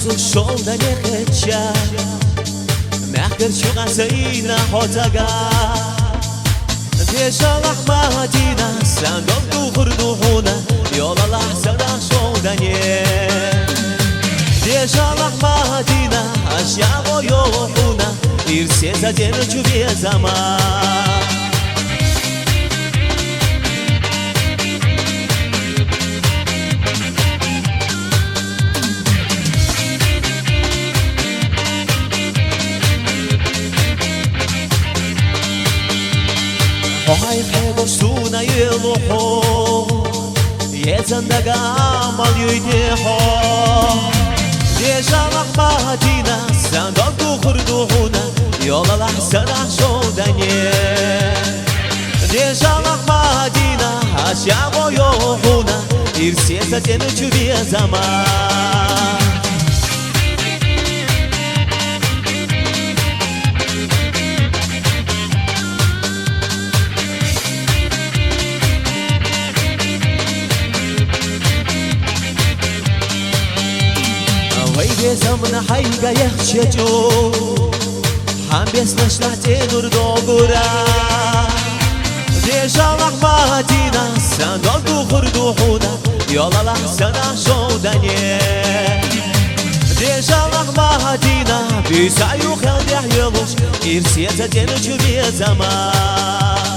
Сразу шел да не хотя Мягко чугасайна хотага Дешалах Мадина Сандом духурдухуна Йолалах сада шел да не Дешалах Мадина Ашяго йохуна Ирсе задену чубе зама Ой, хего суна елухо Езандага мал юйдехо Дежалах Мадина Сандон духурдухуна Йолалах сарах шодане Дежалах Мадина Ашяго йохуна Ирсе затену чубе зама Zamna hayga yaxshajo ham beslashlate nur dogura Dejalach Madina sandol duhurduhuna Yolalah sana shodane Dejalach Madina bisayu khaldeh yelush Irsiyata denu chubye zaman